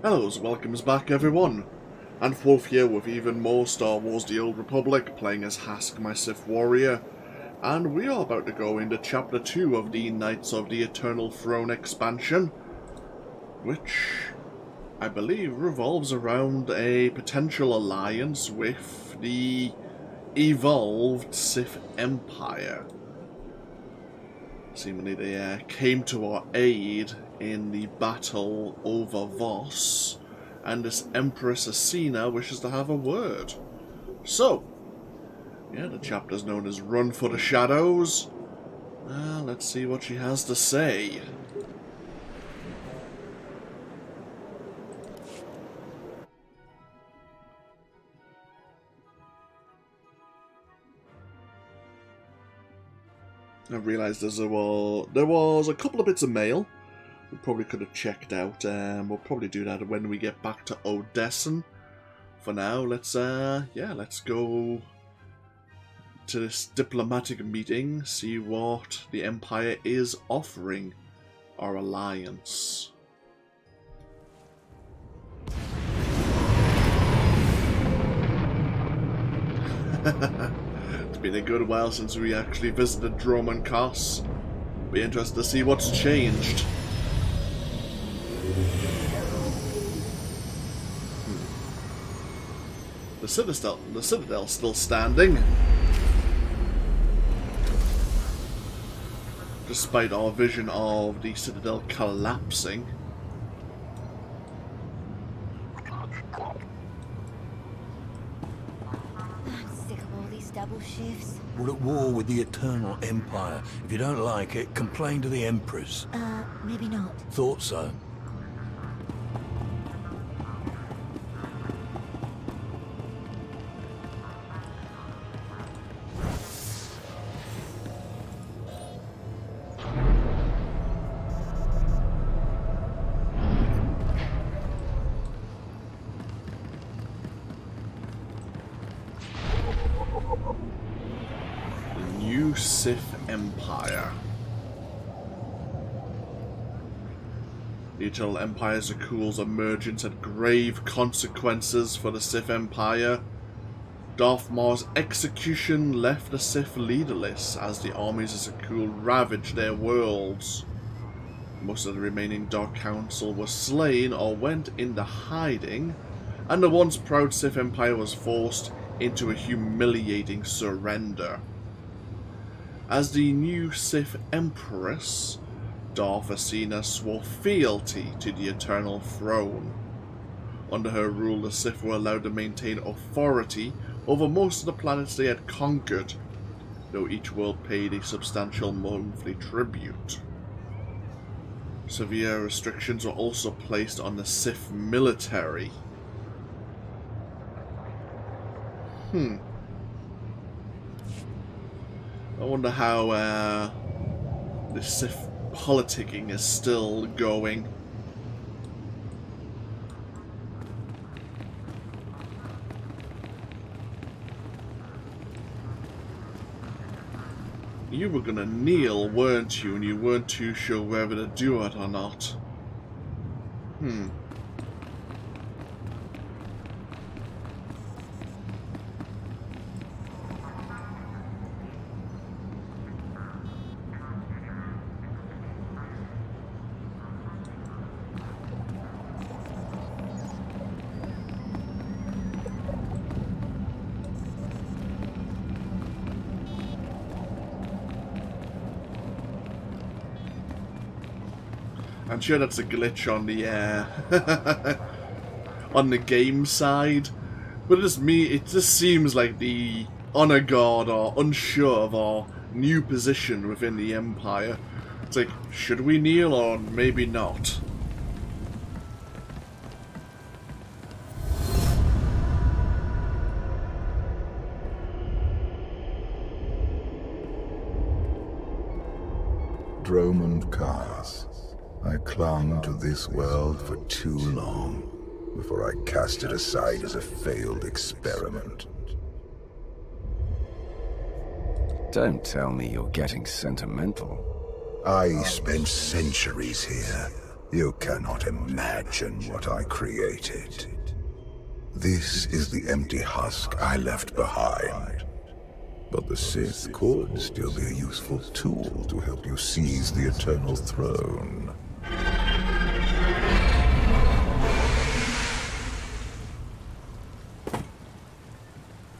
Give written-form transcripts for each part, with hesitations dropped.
Hello, welcomes back everyone, and Wolf here with even more Star Wars The Old Republic, playing as Hask, my Sith warrior, and we are about to go into Chapter 2 of the Knights of the Eternal Throne expansion, which I believe revolves around a potential alliance with the evolved Sith Empire. Seemingly they came to our aid in the battle over Voss, and this Empress Asina wishes to have a word. So, yeah, the chapter's known as Run for the Shadows. Let's see what she has to say. I realised there was a couple of bits of mail we probably could have checked out. We'll probably do that when we get back to Odessen. For now, let's go to this diplomatic meeting, see what the Empire is offering our alliance. It's been a good while since we actually visited Dromund Kaas. Be interested to see what's changed. The Citadel's still standing, despite our vision of the Citadel collapsing. Double shifts. We're at war with the Eternal Empire. If you don't like it, complain to the Empress. Maybe not. Thought so. Sith Empire. The Eternal Empire Zakuul's emergence had grave consequences for the Sith Empire. Darth Maul's execution left the Sith leaderless as the armies of Zakuul ravaged their worlds. Most of the remaining Dark Council were slain or went into hiding, and the once proud Sith Empire was forced into a humiliating surrender. As the new Sith Empress, Darth Asina swore fealty to the Eternal Throne. Under her rule, the Sith were allowed to maintain authority over most of the planets they had conquered, though each world paid a substantial monthly tribute. Severe restrictions were also placed on the Sith military. I wonder how the Sith politicking is still going. You were gonna kneel, weren't you? And you weren't too sure whether to do it or not. I'm sure that's a glitch on the on the game side, but it just seems like the honor guard are unsure of our new position within the Empire. It's like, should we kneel or maybe not? Dromund Kaas. I clung to this world for too long before I cast it aside as a failed experiment. Don't tell me you're getting sentimental. I spent centuries here, You cannot imagine what I created. This is the empty husk I left behind. But the Sith could still be a useful tool to help you seize the Eternal Throne.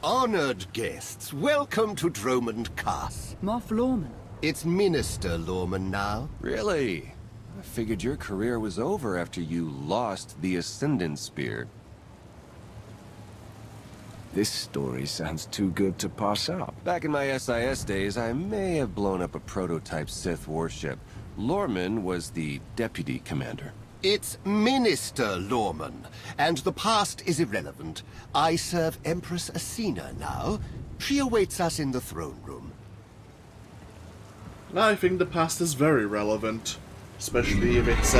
Honored guests, welcome to Dromund Kaas. Moff Lorman. It's Minister Lorman now. Really? I figured your career was over after you lost the Ascendant Spear. This story sounds too good to pass up. Back in my SIS days, I may have blown up a prototype Sith warship. Lorman was the deputy commander. It's Minister Lorman, and the past is irrelevant. I serve Empress Asina now. She awaits us in the throne room. I think the past is very relevant, especially if it's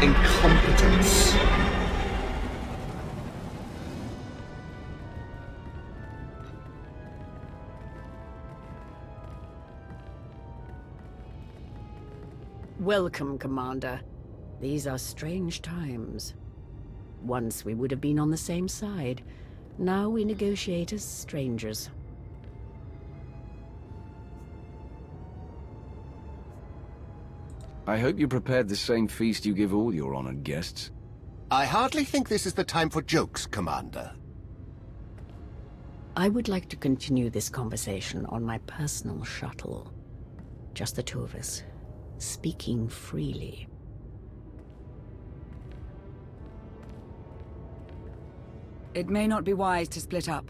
incompetence. Welcome, Commander. These are strange times. Once we would have been on the same side. Now we negotiate as strangers. I hope you prepared the same feast you give all your honored guests. I hardly think this is the time for jokes, Commander. I would like to continue this conversation on my personal shuttle. Just the two of us, speaking freely. It may not be wise to split up.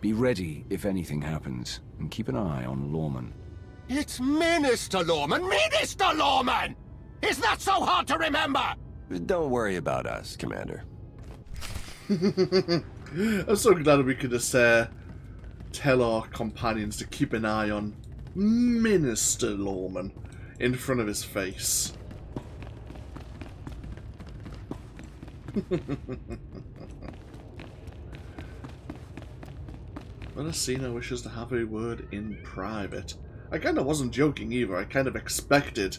Be ready if anything happens, and keep an eye on Lorman. It's Minister Lorman! Minister Lorman! Is that so hard to remember? Don't worry about us, Commander. I'm so glad we could just tell our companions to keep an eye on Minister Lorman in front of his face. But Asina wishes to have a word in private. I kind of wasn't joking either. I kind of expected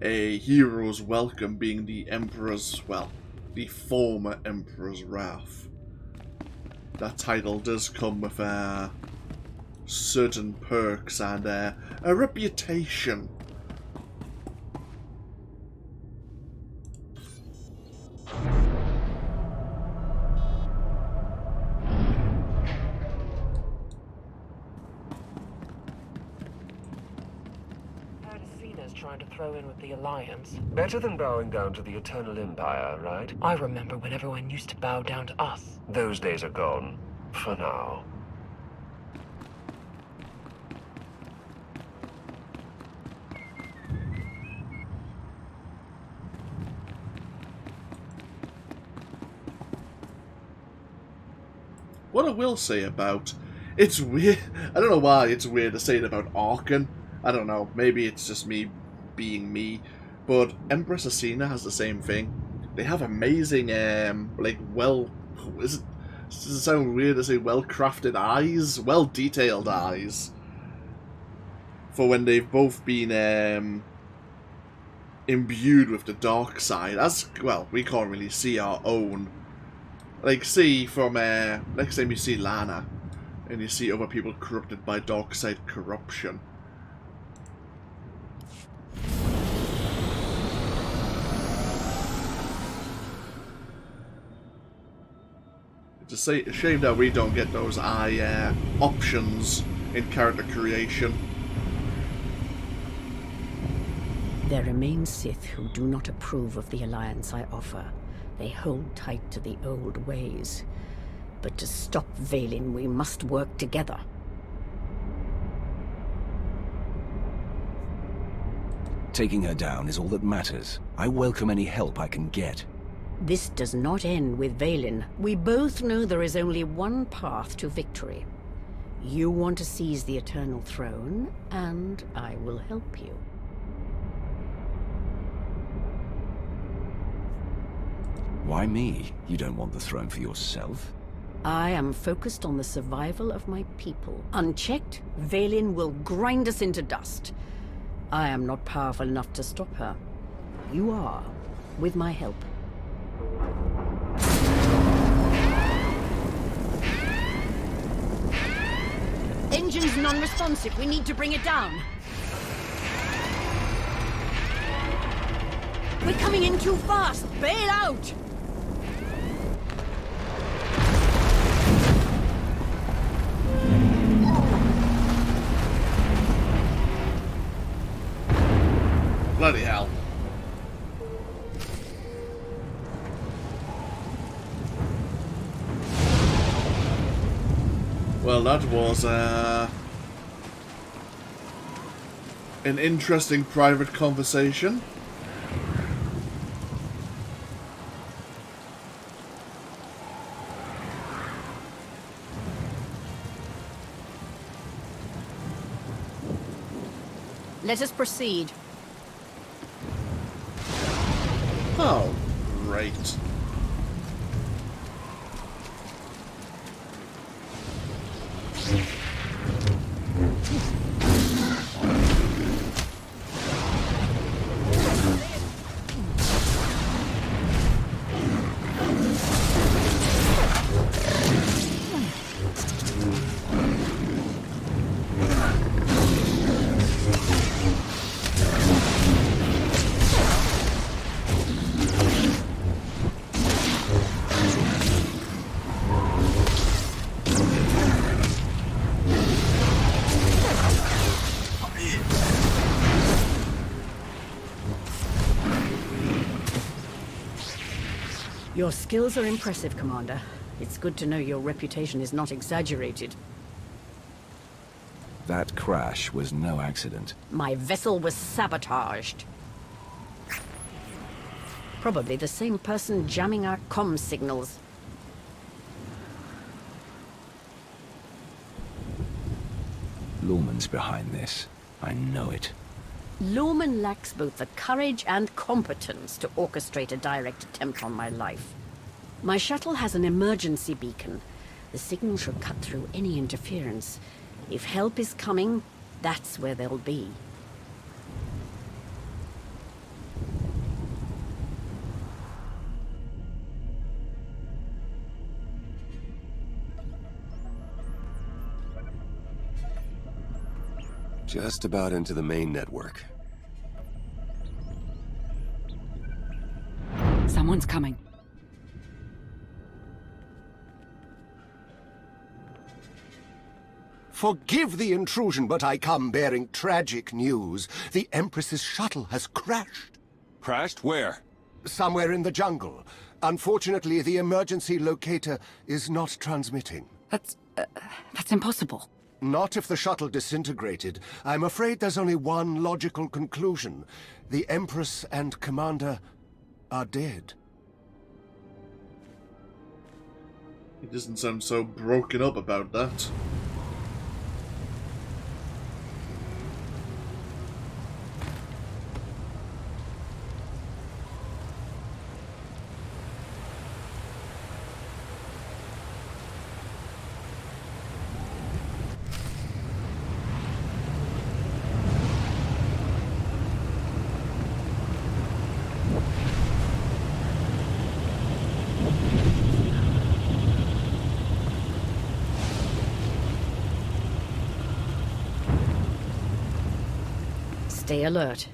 a hero's welcome being the Emperor's, well, the former Emperor's wrath. That title does come with certain perks and a reputation. Trying to throw in with the Alliance. Better than bowing down to the Eternal Empire, right? I remember when everyone used to bow down to us. Those days are gone. For now. What I will say about... It's weird... I don't know why it's weird to say it about Arkan. I don't know. Maybe it's just me being me, but Empress Asina has the same thing. They have amazing, does it sound weird to say well-crafted eyes? Well-detailed eyes. For when they've both been, imbued with the dark side. As, well, we can't really see our own. Like, see from, next time you see Lana, and you see other people corrupted by dark side corruption. It's a shame that we don't get those eye options in character creation. There remain Sith who do not approve of the alliance I offer. They hold tight to the old ways. But to stop Vaylin, we must work together. Taking her down is all that matters. I welcome any help I can get. This does not end with Vaylin. We both know there is only one path to victory. You want to seize the Eternal Throne, and I will help you. Why me? You don't want the throne for yourself? I am focused on the survival of my people. Unchecked, Vaylin will grind us into dust. I am not powerful enough to stop her. You are, with my help. Engine's non-responsive. We need to bring it down. We're coming in too fast. Bail out! Bloody hell. Well, that was an interesting private conversation. Let us proceed. Oh, great. Your skills are impressive, Commander. It's good to know your reputation is not exaggerated. That crash was no accident. My vessel was sabotaged. Probably the same person jamming our comm signals. Lorman's behind this. I know it. Lorman lacks both the courage and competence to orchestrate a direct attempt on my life. My shuttle has an emergency beacon. The signal should cut through any interference. If help is coming, that's where they'll be. Just about into the main network. Someone's coming. Forgive the intrusion, but I come bearing tragic news. The Empress's shuttle has crashed. Crashed? Where? Somewhere in the jungle. Unfortunately, the emergency locator is not transmitting. That's impossible. Not if the shuttle disintegrated. I'm afraid there's only one logical conclusion. The Empress and Commander are dead. He doesn't sound so broken up about that. Stay alert.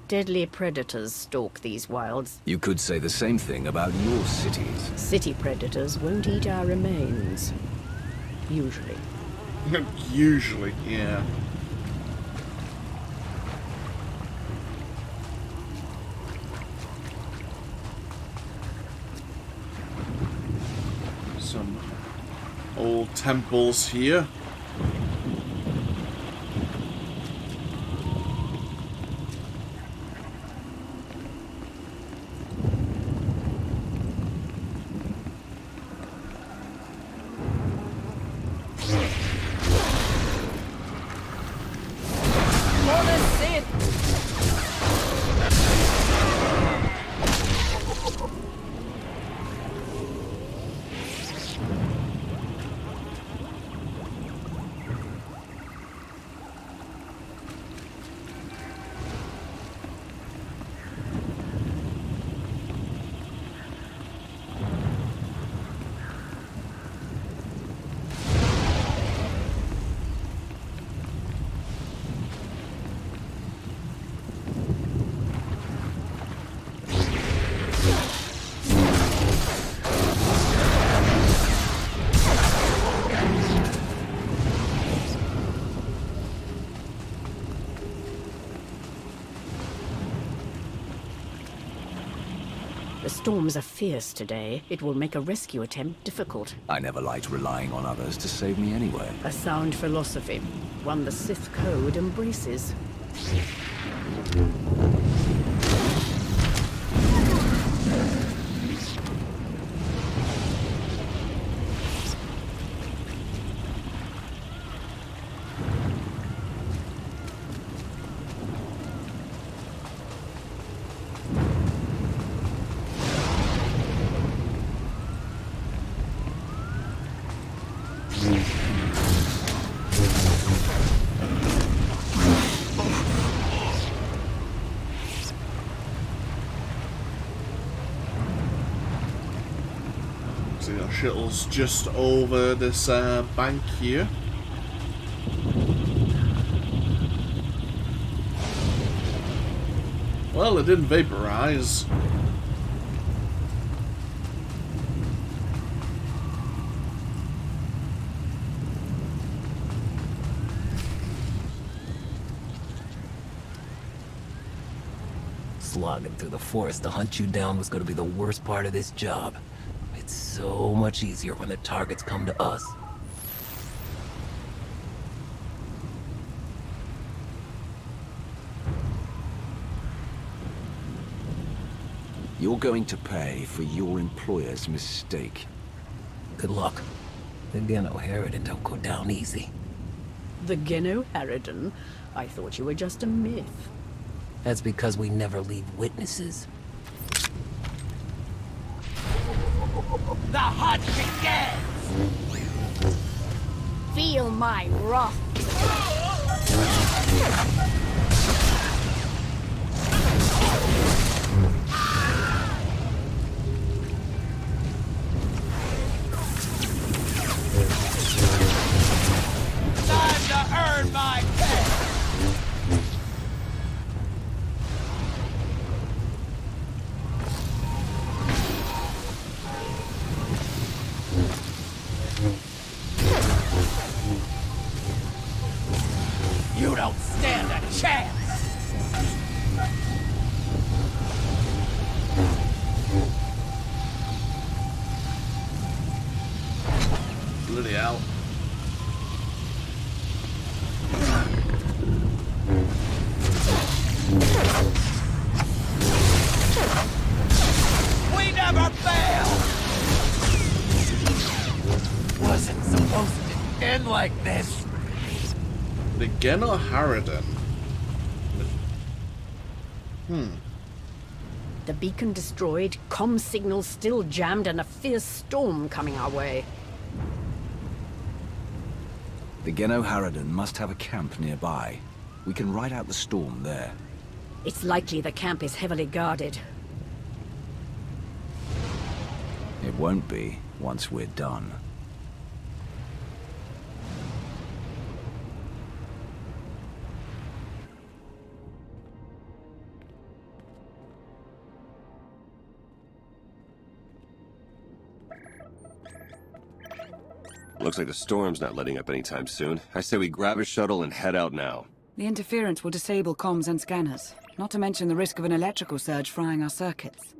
Deadly predators stalk these wilds. You could say the same thing about your cities. City predators won't eat our remains. Usually. Usually, yeah. Some old temples here. storms are fierce today. It will make a rescue attempt difficult. I never liked relying on others to save me anyway. A sound philosophy, one the Sith Code embraces. So our shuttle's just over this bank here. Well, it didn't vaporize. Slogging through the forest to hunt you down was going to be the worst part of this job. It's so much easier when the targets come to us. You're going to pay for your employer's mistake. Good luck. The Geno Harridan don't go down easy. The Geno Harridan? I thought you were just a myth. That's because we never leave witnesses. The hunt begins! Feel my wrath. Time to earn my pay! You don't stand a chance! Bloody hell. We never fail! Wasn't supposed to end like this. The Geno Harridan. The beacon destroyed, comm signals still jammed, and a fierce storm coming our way. The Geno Harridan must have a camp nearby. We can ride out the storm there. It's likely the camp is heavily guarded. It won't be once we're done. Looks like the storm's not letting up anytime soon. I say we grab a shuttle and head out now. The interference will disable comms and scanners, not to mention the risk of an electrical surge frying our circuits.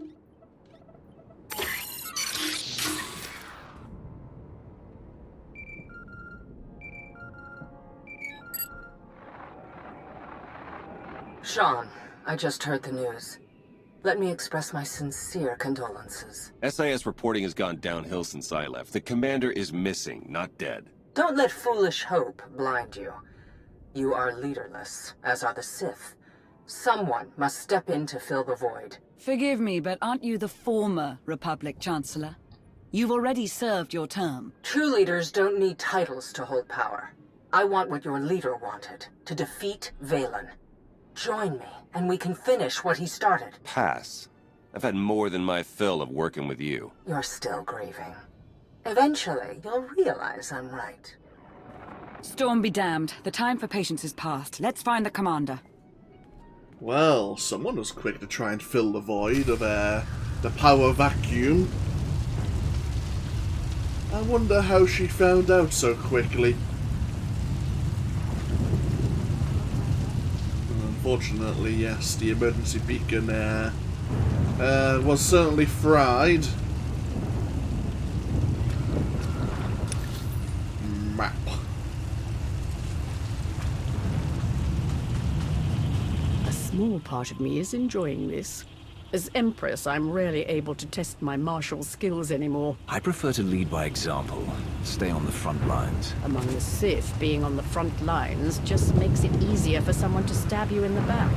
Sean, I just heard the news. Let me express my sincere condolences. SIS reporting has gone downhill since I left. The commander is missing, not dead. Don't let foolish hope blind you. You are leaderless, as are the Sith. Someone must step in to fill the void. Forgive me, but aren't you the former Republic Chancellor? You've already served your term. True leaders don't need titles to hold power. I want what your leader wanted, to defeat Vaylin. Join me, and we can finish what he started. Pass. I've had more than my fill of working with you. You're still grieving. Eventually, you'll realize I'm right. Storm be damned. The time for patience is past. Let's find the commander. Well, someone was quick to try and fill the void of the power vacuum. I wonder how she found out so quickly. Unfortunately, yes, the emergency beacon Was certainly fried. Map. A small part of me is enjoying this. As Empress, I'm rarely able to test my martial skills anymore. I prefer to lead by example. Stay on the front lines. Among the Sith, being on the front lines just makes it easier for someone to stab you in the back.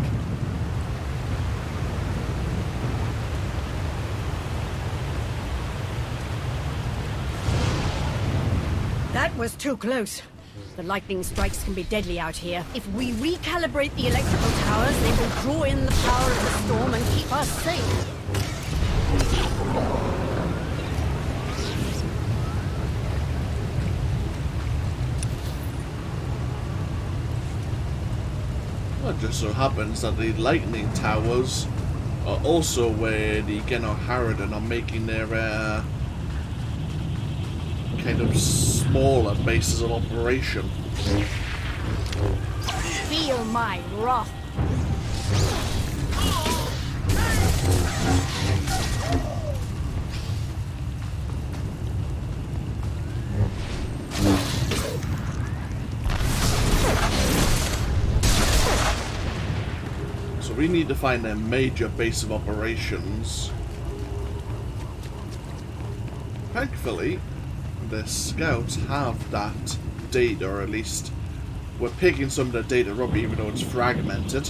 That was too close. The lightning strikes can be deadly out here. If we recalibrate the electrical towers, they will draw in the power of the storm and keep us safe. Well, it just so happens that the lightning towers are also where the Geno Harridan are making their kind of smaller bases of operation. Feel my wrath. So we need to find their major base of operations. Thankfully, the scouts have that data, or at least we're picking some of the data up even though it's fragmented.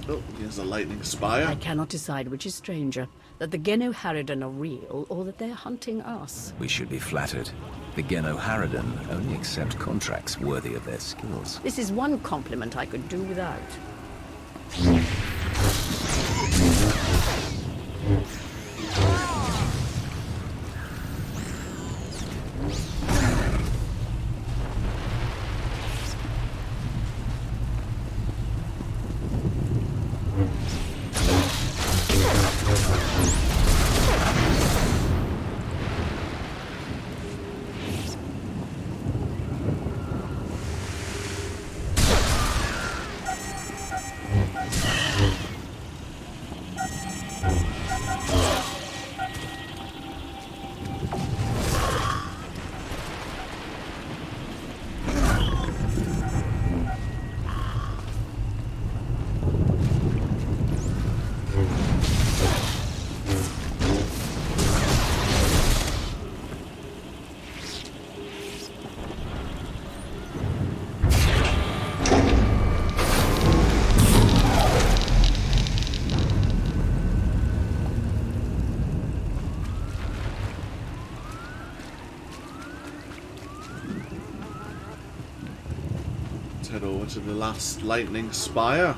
Oh, here's a lightning spire. I cannot decide which is stranger, that the Geno Harridan are real, or that they're hunting us. We should be flattered. The Geno Harridan only accept contracts worthy of their skills. This is one compliment I could do without. Head over to the last lightning spire.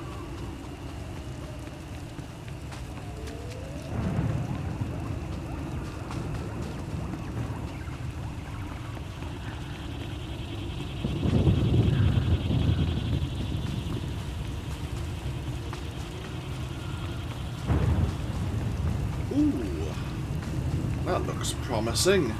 Ooh, that looks promising.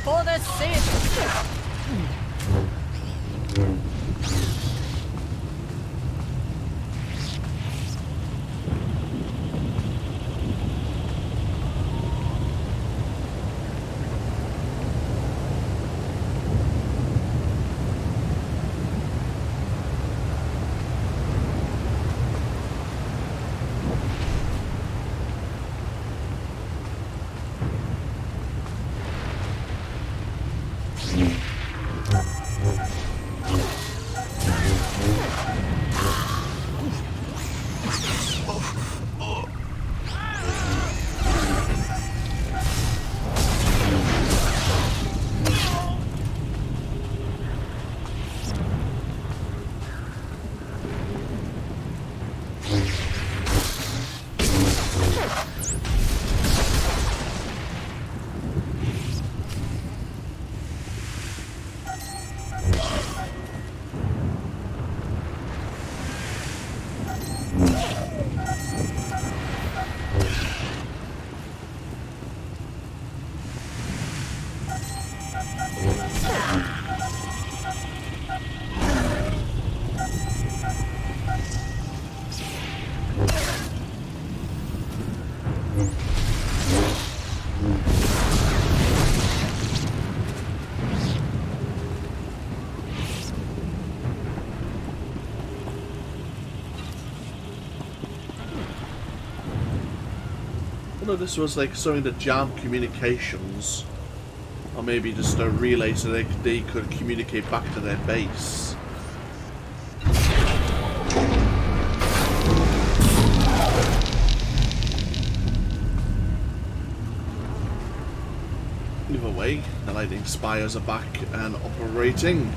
For the Sith! I wonder if this was like something to jam communications, or maybe just a relay so they could communicate back to their base. Either way, the lightning spires are back and operating.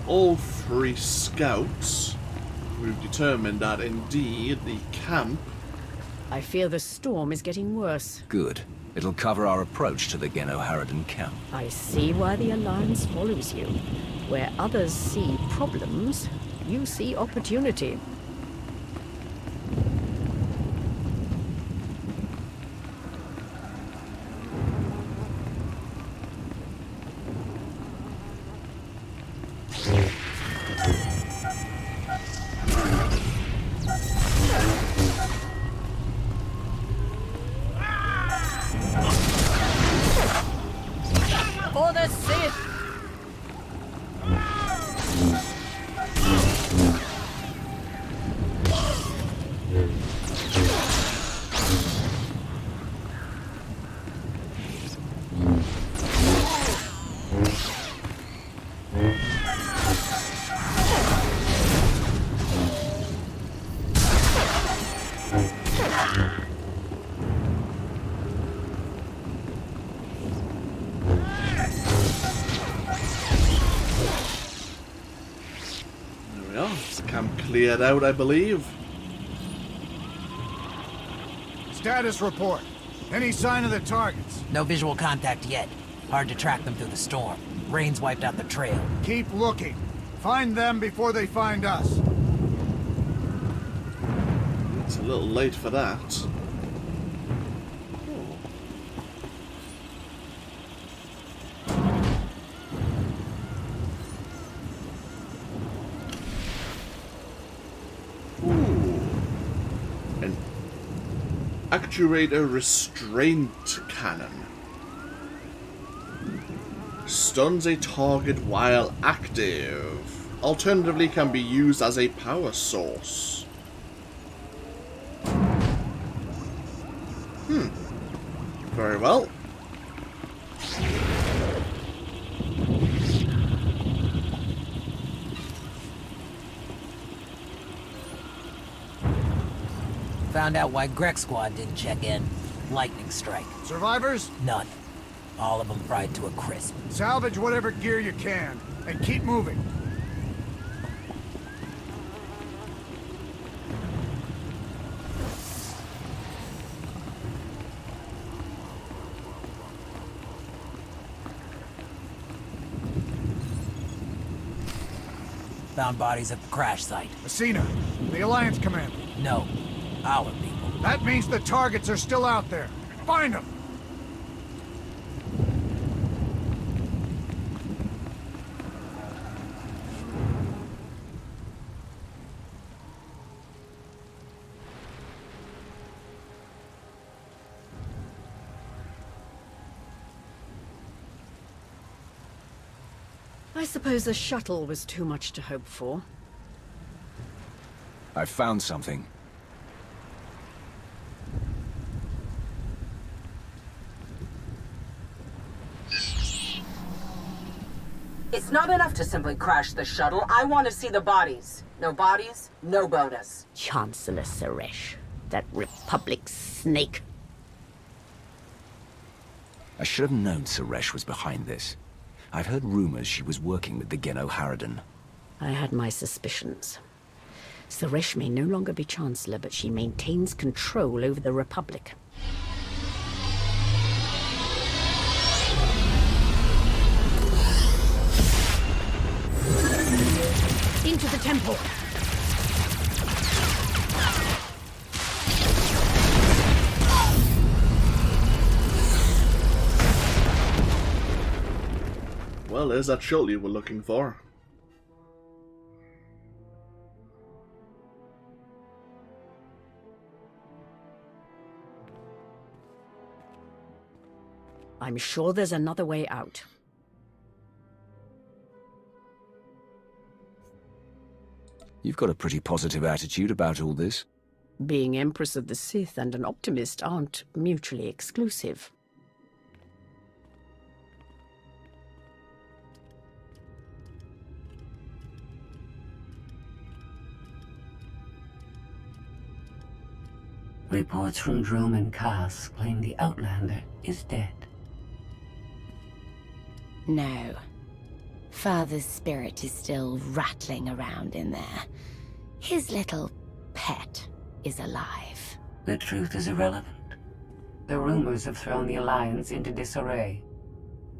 All three scouts, we've determined that indeed the camp... I fear the storm is getting worse. Good. It'll cover our approach to the Genoharadan camp. I see why the Alliance follows you. Where others see problems, you see opportunity. For the Sith! Cleared out, I believe. Status report. Any sign of the targets? No visual contact yet. Hard to track them through the storm. Rain's wiped out the trail. Keep looking. Find them before they find us. It's a little late for that. Actuator restraint cannon. Stuns a target while active. Alternatively can be used as a power source. Very well. Found out why Greg Squad didn't check in. Lightning strike. Survivors? None. All of them fried to a crisp. Salvage whatever gear you can, and keep moving. Found bodies at the crash site. Messina, the Alliance commander. No. Our people. That means the targets are still out there. Find them! I suppose a shuttle was too much to hope for. I found something. It's not enough to simply crash the shuttle. I want to see the bodies. No bodies, no bonus. Chancellor Suresh. That Republic snake. I should have known Suresh was behind this. I've heard rumors she was working with the Genoharadan. I had my suspicions. Suresh may no longer be Chancellor, but she maintains control over the Republic. temple. Well, there's that shuttle you were looking for. I'm sure there's another way out. You've got a pretty positive attitude about all this. Being Empress of the Sith and an optimist aren't mutually exclusive. Reports from Drome and Hask claim the Outlander is dead. No. Father's spirit is still rattling around in there. His little pet is alive. The truth is irrelevant. The rumors have thrown the Alliance into disarray.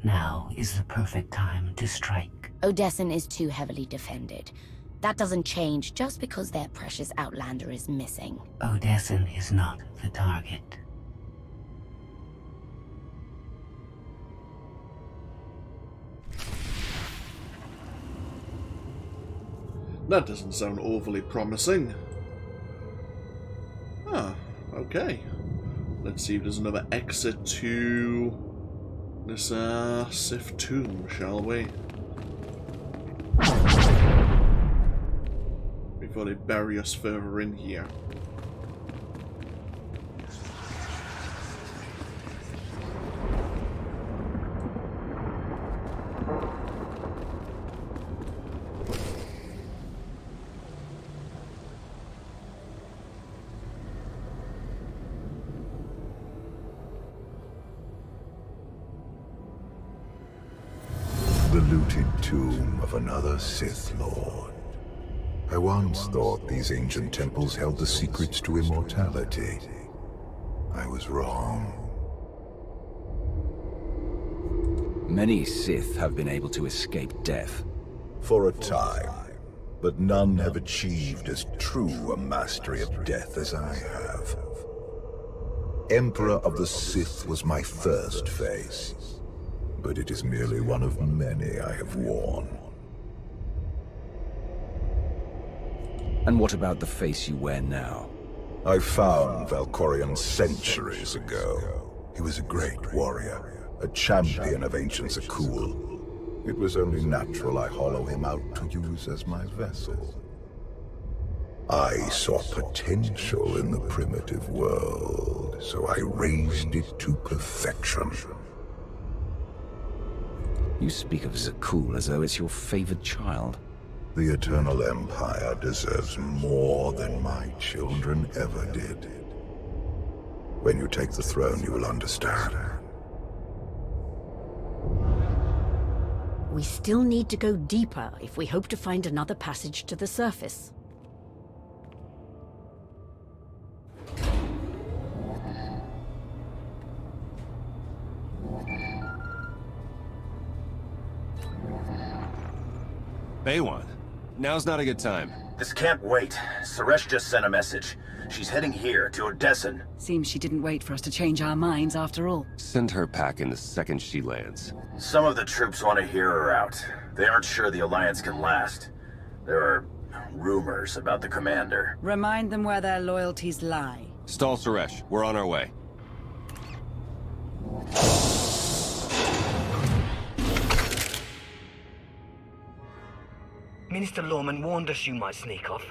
Now is the perfect time to strike. Odessen is too heavily defended. That doesn't change just because their precious Outlander is missing. Odessen is not the target. That doesn't sound overly promising. Ah, okay. Let's see if there's another exit to this Sith tomb, shall we? Before they bury us further in here. The looted tomb of another Sith Lord. I once thought these ancient temples held the secrets to immortality. I was wrong. Many Sith have been able to escape death. For a time, but none have achieved as true a mastery of death as I have. Emperor of the Sith was my first face, but it is merely one of many I have worn. And what about the face you wear now? I found Valkorian centuries ago. He was a great warrior, a champion of ancient Zakuul. It was only natural I hollow him out to use as my vessel. I saw potential in the primitive world, so I raised it to perfection. You speak of Zakuul as though it's your favored child. The Eternal Empire deserves more than my children ever did. When you take the throne, you will understand. We still need to go deeper if we hope to find another passage to the surface. Baywan, now's not a good time. This can't wait. Suresh just sent a message. She's heading here, to Odessen. Seems she didn't wait for us to change our minds after all. Send her packing the second she lands. Some of the troops want to hear her out. They aren't sure the Alliance can last. There are rumors about the commander. Remind them where their loyalties lie. Stall Suresh, we're on our way. Minister Lorman warned us you might sneak off.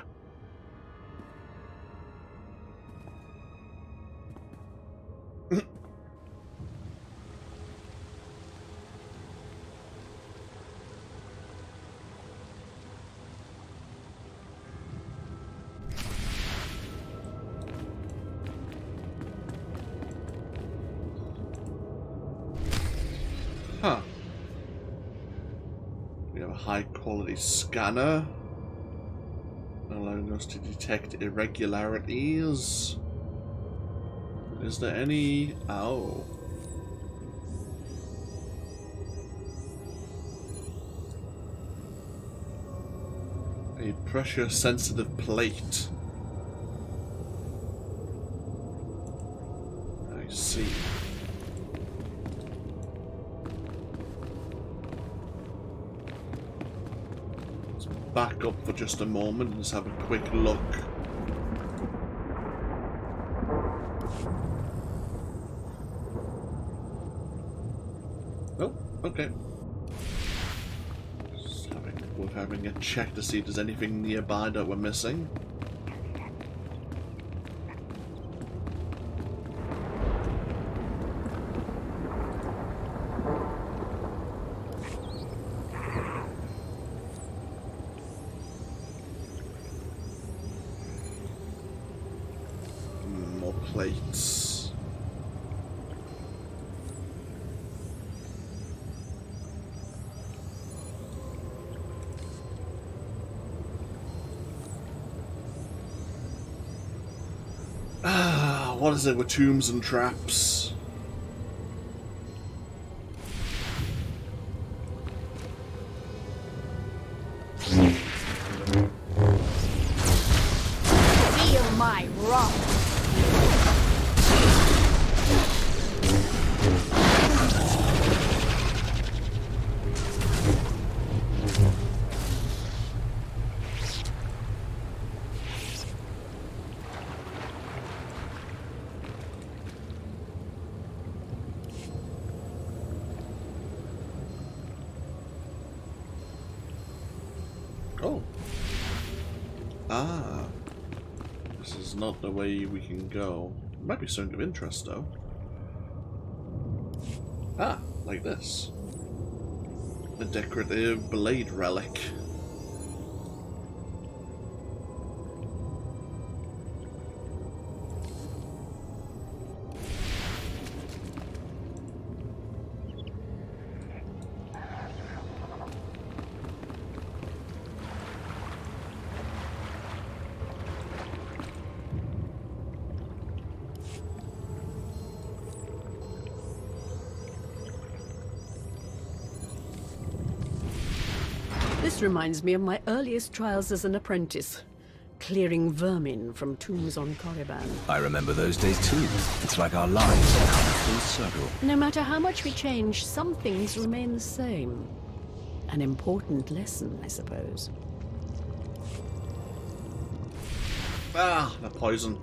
Huh. We have a high quality scanner, allowing us to detect irregularities. Is there any... Oh. A pressure-sensitive plate. I see. Let's back up for just a moment and just have a quick look. Oh, okay. We're having a check to see if there's anything nearby that we're missing. More plates. What is it with tombs and traps? Feel my wrath. Oh. Ah. This is not the way we can go. Might be something of interest, though. Ah, like this. A decorative blade relic. This reminds me of my earliest trials as an apprentice, clearing vermin from tombs on Korriban. I remember those days too. It's like our lives have come full circle. No matter how much we change, some things remain the same. An important lesson, I suppose. Ah, the poison.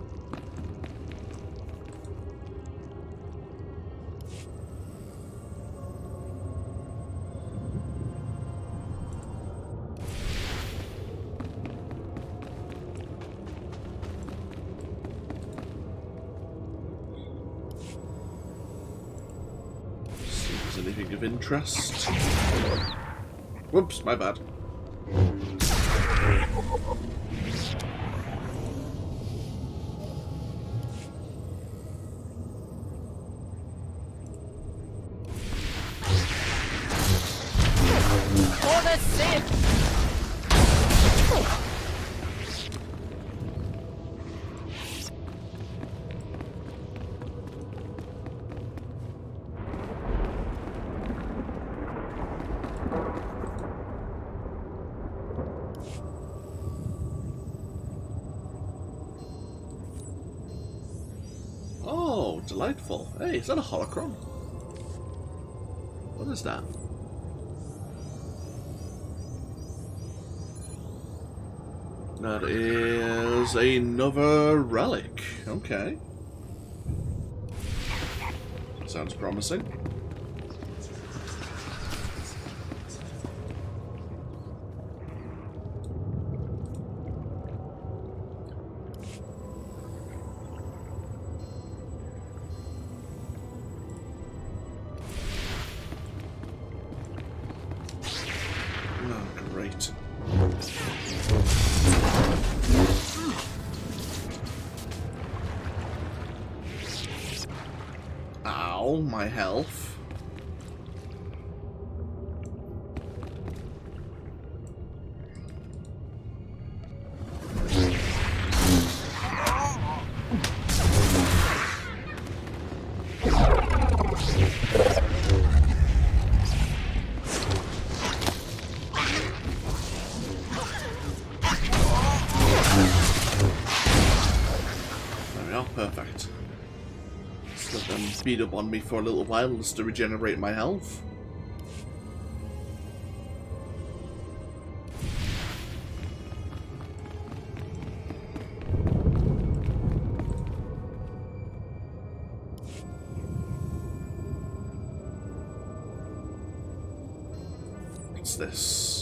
Anything of interest? Whoops, my bad. For the Sith! Oh, delightful. Hey, is that a holocron? What is that? That is another relic. Okay. Sounds promising. Great. Ow, my health. speed up on me for a little while just to regenerate my health. What's this?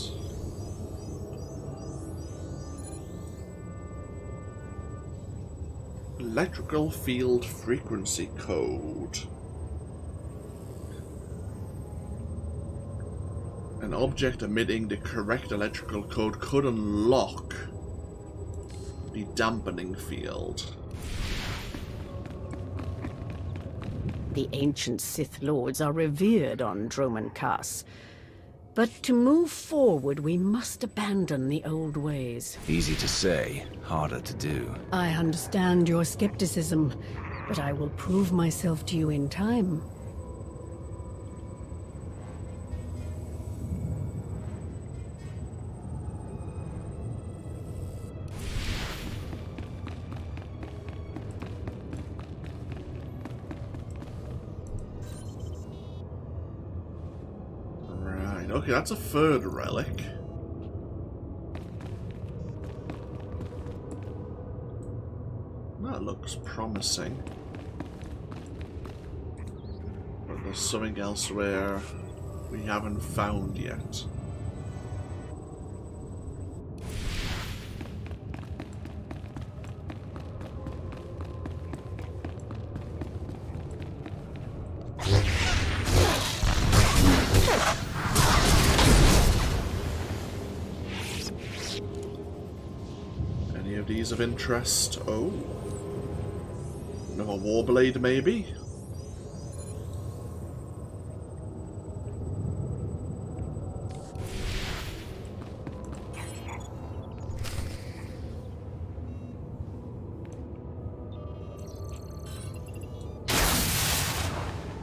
Electrical field frequency code. An object emitting the correct electrical code could unlock the dampening field. The ancient Sith Lords are revered on Droman Kaas. But to move forward, we must abandon the old ways. Easy to say, harder to do. I understand your skepticism, but I will prove myself to you in time. Okay, that's a third relic. That looks promising. But there's something elsewhere we haven't found yet. Of interest. Oh, another warblade, maybe.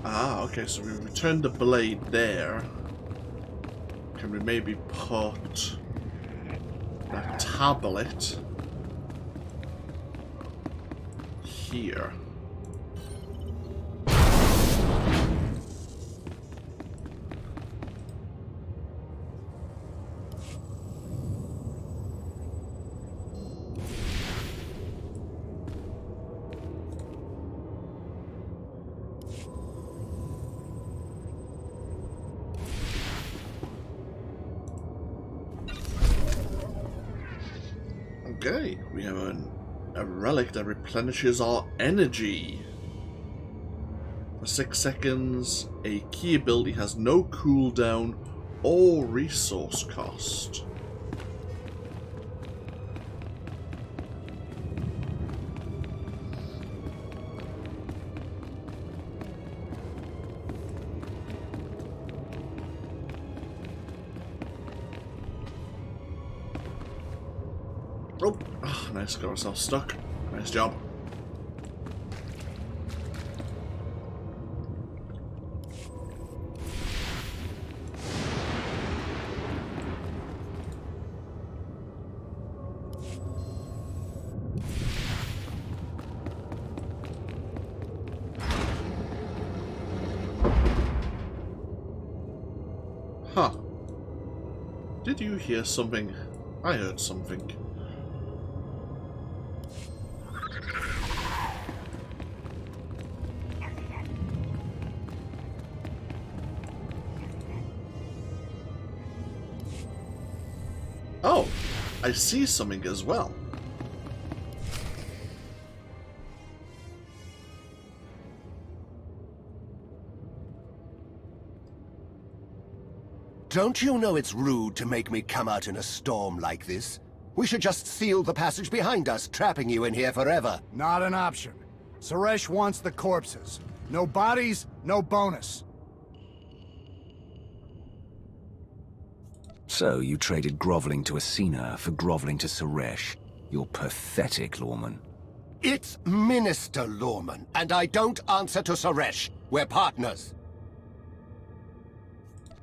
Ah, okay. So we returned the blade there. Can we maybe put that tablet here? Okay, we have a relic that replenishes our energy. For 6 seconds, a key ability has no cooldown or resource cost. Oh, nice, got ourselves stuck. Nice job. Huh. Did you hear something? I heard something. Oh, I see something as well. Don't you know it's rude to make me come out in a storm like this? We should just seal the passage behind us, trapping you in here forever. Not an option. Suresh wants the corpses. No bodies, no bonus. So, you traded groveling to Asina for groveling to Suresh. You're pathetic, Lawman. It's Minister Lawman, and I don't answer to Suresh. We're partners.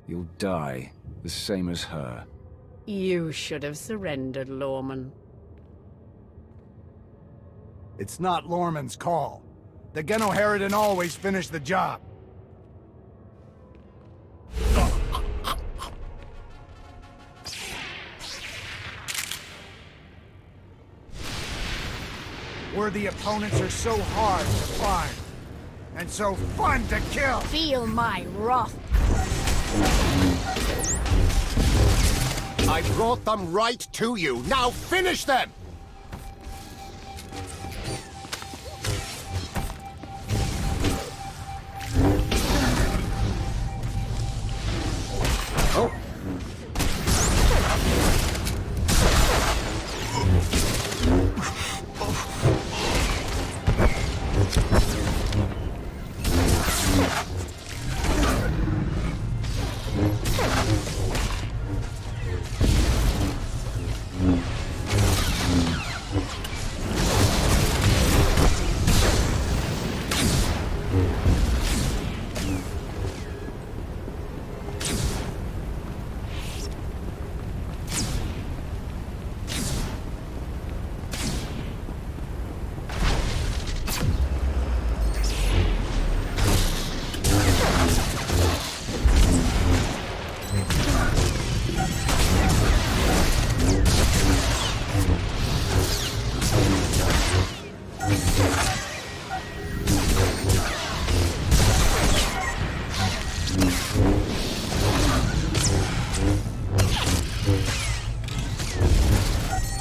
You'll die, the same as her. You should have surrendered, Lawman. It's not Lorman's call. The Genoharadin always finish the job. Worthy opponents are so hard to find, and so fun to kill! Feel my wrath! I brought them right to you. Now finish them!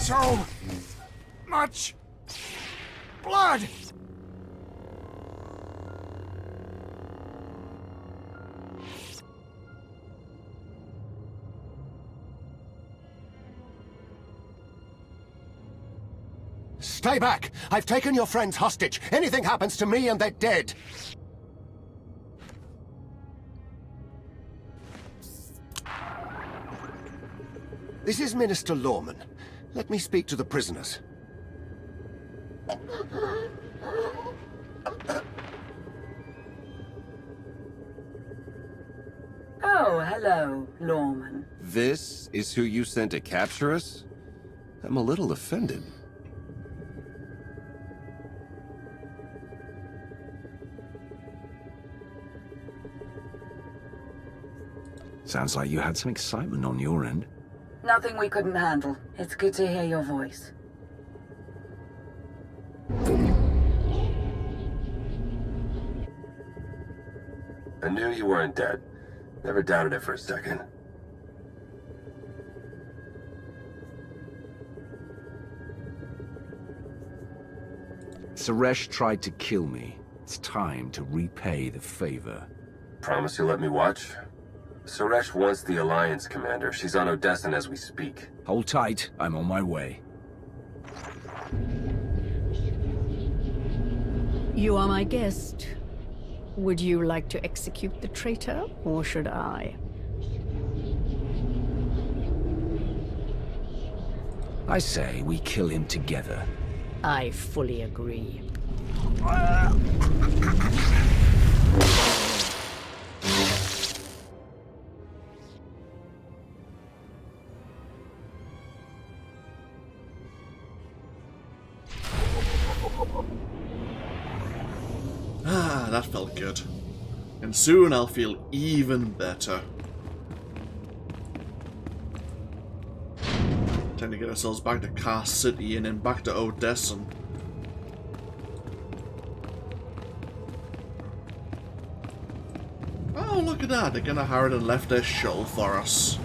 So much blood! Stay back! I've taken your friends hostage. Anything happens to me and they're dead. This is Minister Lorman. Let me speak to the prisoners. Oh, hello, Lorman. This is who you sent to capture us? I'm a little offended. Sounds like you had some excitement on your end. Nothing we couldn't handle. It's good to hear your voice. I knew you weren't dead. Never doubted it for a second. Suresh tried to kill me. It's time to repay the favor. Promise you'll let me watch? Suresh wants the Alliance commander. She's on Odessan as we speak. Hold tight, I'm on my way. You are my guest. Would you like to execute the traitor, or should I? I say we kill him together. I fully agree. Ah, that felt good. And soon I'll feel even better. Time to get ourselves back to Car City and then back to Odessan. Oh, look at that. They're gonna Harridan left their shuttle for us.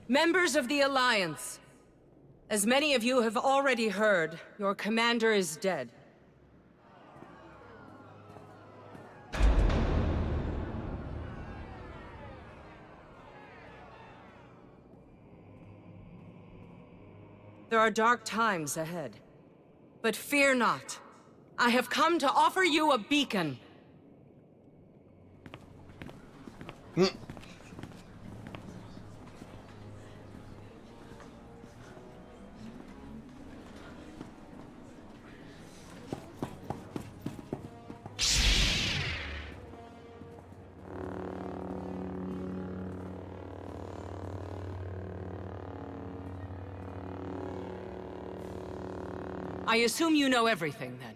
Members of the Alliance, as many of you have already heard, your commander is dead. There are dark times ahead. But fear not. I have come to offer you a beacon. I assume you know everything, then.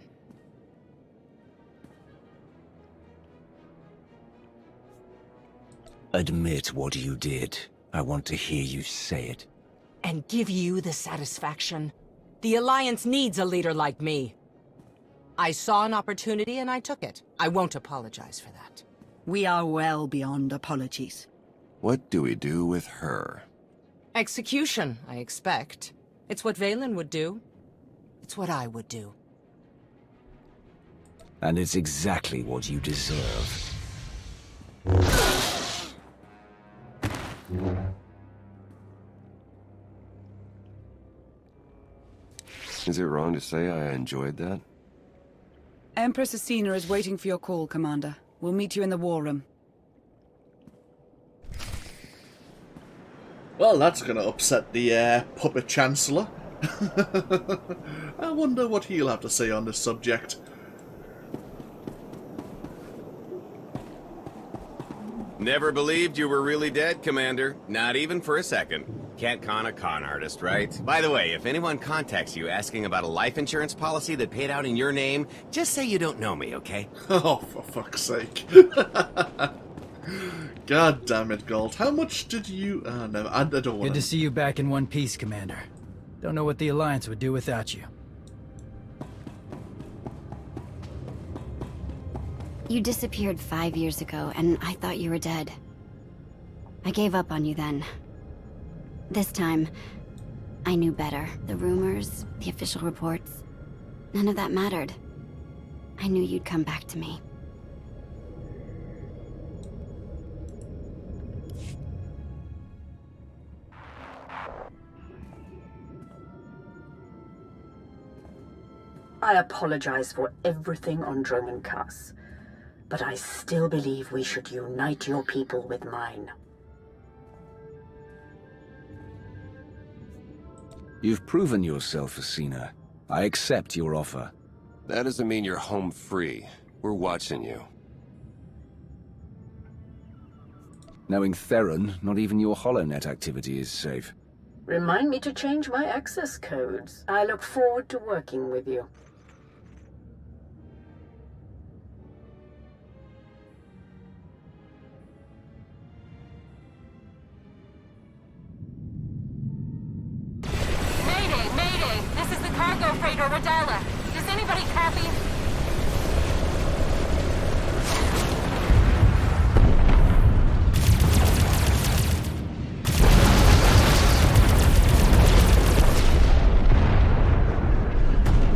Admit what you did. I want to hear you say it. And give you the satisfaction. The Alliance needs a leader like me. I saw an opportunity and I took it. I won't apologize for that. We are well beyond apologies. What do we do with her? Execution, I expect. It's what Vaylin would do. It's what I would do. And it's exactly what you deserve. Is it wrong to say I enjoyed that? Empress Asina is waiting for your call, Commander. We'll meet you in the war room. Well, that's going to upset the puppet Chancellor. I wonder what he'll have to say on this subject. Never believed you were really dead, Commander. Not even for a second. Can't con a con artist, right? By the way, if anyone contacts you asking about a life insurance policy that paid out in your name, just say you don't know me, okay? Oh, for fuck's sake. God damn it, Gold. How much did you... no, I don't want Good to see you back in one piece, Commander. Don't know what the Alliance would do without you. You disappeared 5 years ago, and I thought you were dead. I gave up on you then. This time, I knew better. The rumors, the official reports, none of that mattered. I knew you'd come back to me. I apologize for everything on Droman Kaas, but I still believe we should unite your people with mine. You've proven yourself, Asina. I accept your offer. That doesn't mean you're home free. We're watching you. Knowing Theron, not even your HoloNet activity is safe. Remind me to change my access codes. I look forward to working with you. Cargo freighter Radala. Does anybody copy?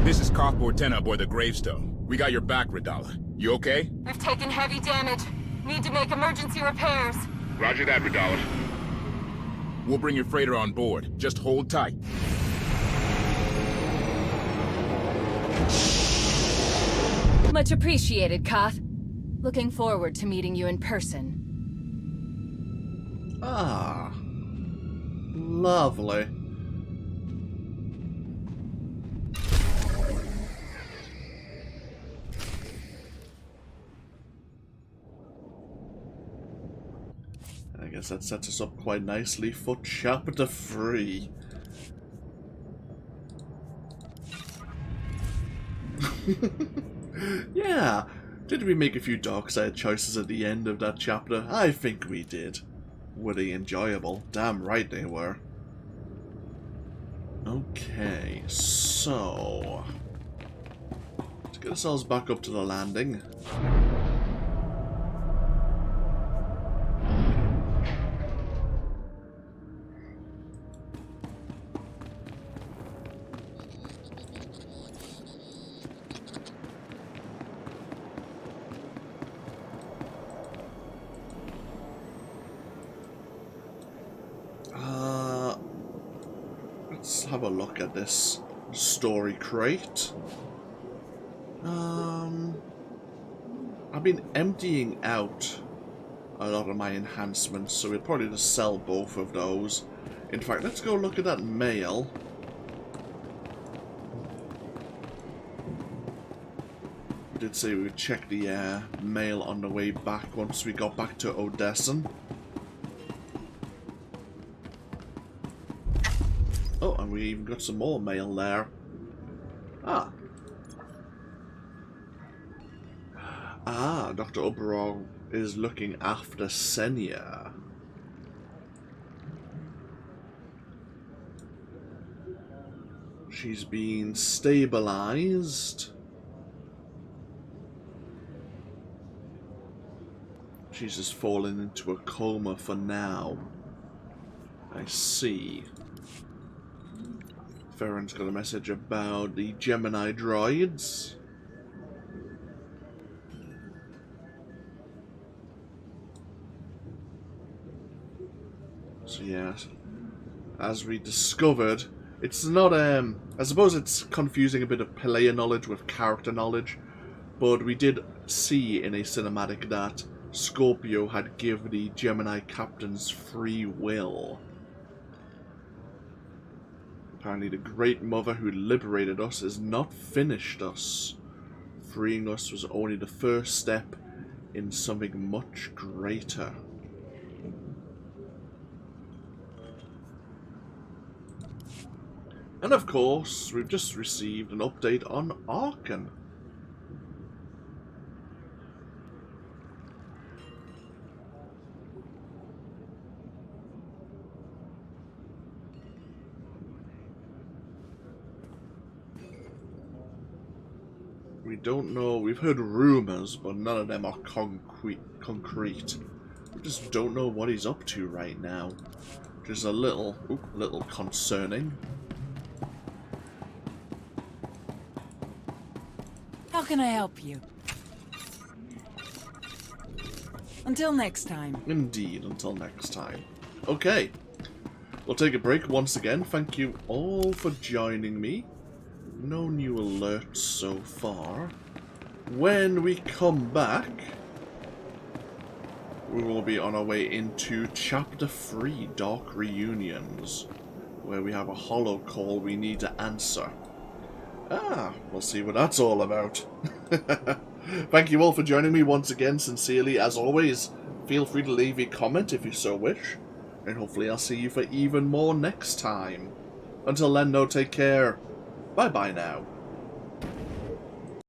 This is Cockboard 10 aboard the Gravestone. We got your back, Radala. You okay? We've taken heavy damage. Need to make emergency repairs. Roger that, Radala. We'll bring your freighter on board. Just hold tight. Much appreciated, Koth. Looking forward to meeting you in person. Ah. Lovely. I guess that sets us up quite nicely for Chapter 3. Yeah, did we make a few dark side choices at the end of that chapter? I think we did. Were they enjoyable? Damn right they were. Okay, so... let's get ourselves back up to the landing. let's have a look at this story crate. I've been emptying out a lot of my enhancements, so we'll probably just sell both of those. In fact, let's go look at that mail. We did say we would check the mail on the way back once we got back to Odessa. Oh, and we even got some more mail there. Dr. Oberon is looking after Senya. She's been stabilized. She's just fallen into a coma for now. I see. Farron's got a message about the Gemini droids. So yeah, as we discovered, it's not, I suppose it's confusing a bit of player knowledge with character knowledge, but we did see in a cinematic that Scorpio had given the Gemini captains free will. Apparently the Great Mother who liberated us has not finished us. Freeing us was only the first step in something much greater. And of course, we've just received an update on Arkan. We don't know, we've heard rumors, but none of them are concrete. We just don't know what he's up to right now. Which is a little concerning. How can I help you? Until next time. Indeed, until next time. Okay. We'll take a break once again. Thank you all for joining me. No new alerts so far. When we come back, we will be on our way into Chapter 3, Dark Reunions, where we have a holo call we need to answer. We'll see what that's all about. Thank you all for joining me once again, sincerely, as always. Feel free to leave a comment if you so wish, and hopefully I'll see you for even more next time. Until then, no, take care. Bye-bye now.